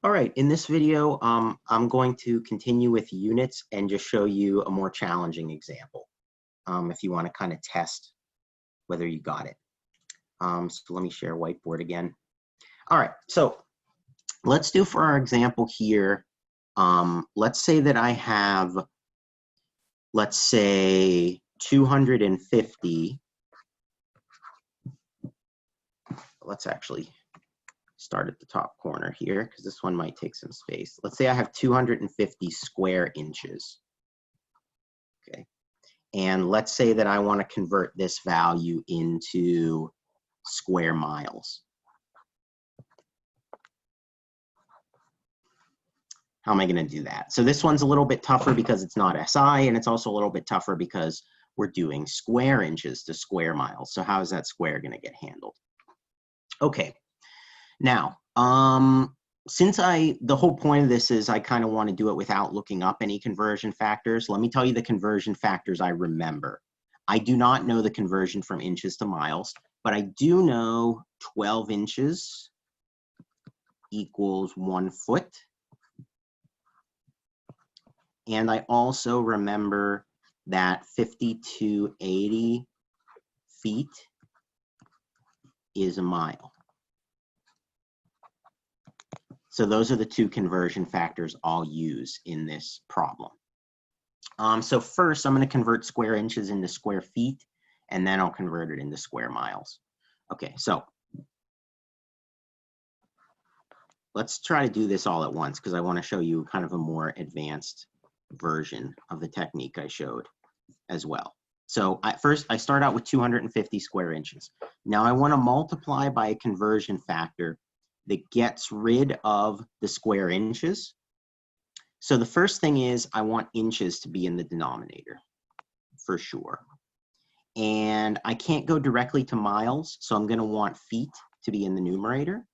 All right, in this video, I'm going to continue with units and just show you a more challenging example if you want to kind of test whether you got it. So let me share whiteboard again. All right, so let's do for our example here, let's say that I have, let's say 250. Let's actually start at the top corner here because this one might take some space. Let's say I have 250 square inches. Okay. And let's say that I want to convert this value into square miles. How am I going to do that? So this one's a little bit tougher because it's not SI, and it's also a little bit tougher because we're doing square inches to square miles. So how is that square going to get handled? Okay. Now, since the whole point of this is I kind of want to do it without looking up any conversion factors, let me tell you the conversion factors I remember. I do not know the conversion from inches to miles, but I do know 12 inches equals 1 foot. And I also remember that 5280 feet is a mile. So those are the two conversion factors I'll use in this problem. So first, I'm going to convert square inches into square feet, and then I'll convert it into square miles. Okay, so let's try to do this all at once because I want to show you kind of a more advanced version of the technique I showed as well. So first, I start out with 250 square inches. Now I want to multiply by a conversion factor that gets rid of the square inches. So the first thing is I want inches to be in the denominator for sure. And I can't go directly to miles, so I'm going to want feet to be in the numerator.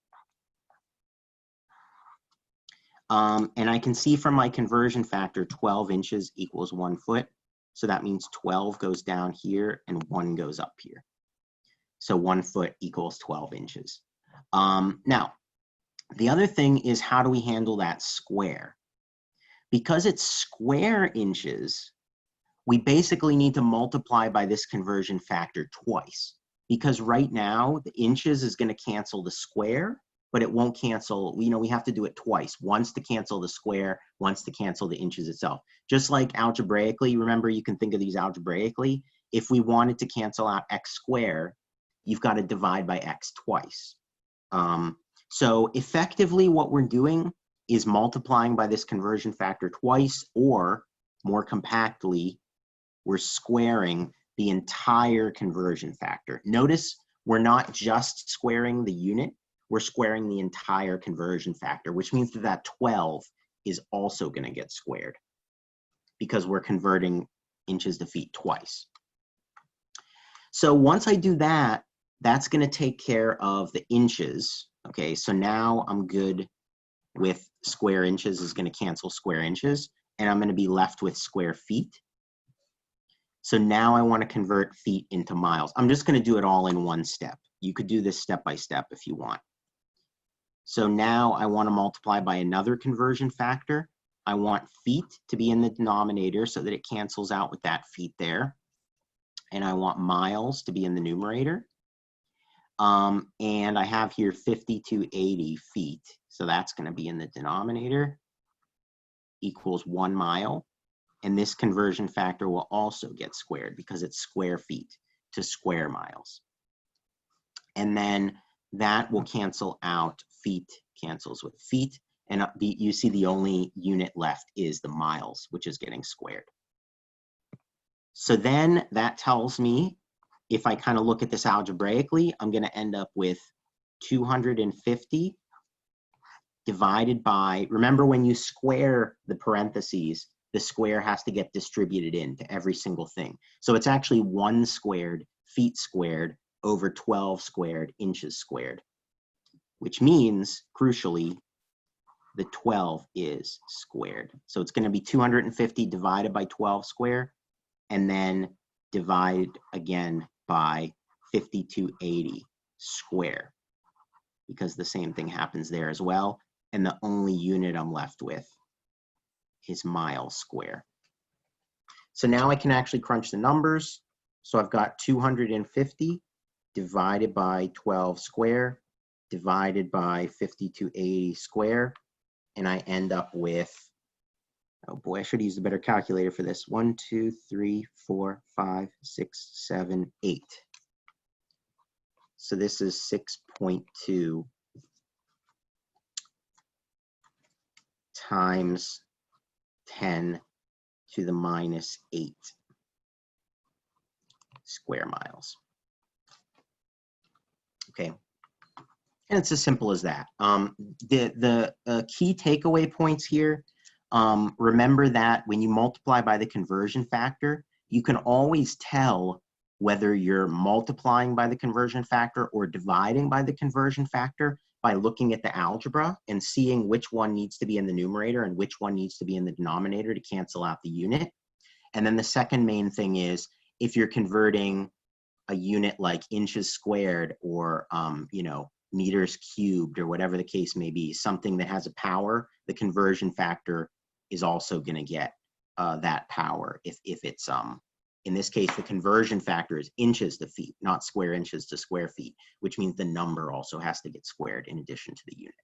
And I can see from my conversion factor 12 inches equals 1 foot. So that means 12 goes down here and 1 goes up here. So 1 foot equals 12 inches. Now, the other thing is how do we handle that square? Because it's square inches, we basically need to multiply by this conversion factor twice. Because right now, the inches is going to cancel the square, but it won't cancel, we have to do it twice. Once to cancel the square, once to cancel the inches itself. Just like algebraically, remember you can think of these algebraically. If we wanted to cancel out x squared, you've got to divide by x twice. So effectively what we're doing is multiplying by this conversion factor twice, or more compactly, we're squaring the entire conversion factor. Notice we're not just squaring the unit, we're squaring the entire conversion factor, which means that that 12 is also going to get squared because we're converting inches to feet twice. So once I do that, that's going to take care of the inches. Okay, so now I'm good with square inches is going to cancel square inches, and I'm going to be left with square feet. So now I want to convert feet into miles. I'm just going to do it all in one step. You could do this step by step if you want. So now I want to multiply by another conversion factor. I want feet to be in the denominator so that it cancels out with that feet there. And I want miles to be in the numerator. And I have here 5280 feet. So that's going to be in the denominator, equals 1 mile. And this conversion factor will also get squared because it's square feet to square miles. And then that will cancel out, feet cancels with feet. And you see the only unit left is the miles, which is getting squared. So then that tells me, if I kind of look at this algebraically, I'm going to end up with 250 divided by, remember when you square the parentheses, the square has to get distributed into every single thing. So it's actually 1 squared, feet squared, over 12 squared, inches squared, which means, crucially, the 12 is squared. So it's going to be 250 divided by 12 square, and then divide again by 5280 square, because the same thing happens there as well. and the only unit I'm left with is miles square. So now I can actually crunch the numbers. So I've got 250 divided by 12 square divided by 5280 square, and I end up with, oh boy, I should use a better calculator for this. 1, 2, 3, 4, 5, 6, 7, 8. So this is 6.2 times 10 to the minus 8 square miles. Okay, and it's as simple as that. The key takeaway points here, remember that when you multiply by the conversion factor, you can always tell whether you're multiplying by the conversion factor or dividing by the conversion factor by looking at the algebra and seeing which one needs to be in the numerator and which one needs to be in the denominator to cancel out the unit. And then the second main thing is, if you're converting a unit like inches squared or you know, meters cubed or whatever the case may be, something that has a power, the conversion factor is also going to get that power if it's in this case the conversion factor is inches to feet, not square inches to square feet, which means the number also has to get squared in addition to the unit.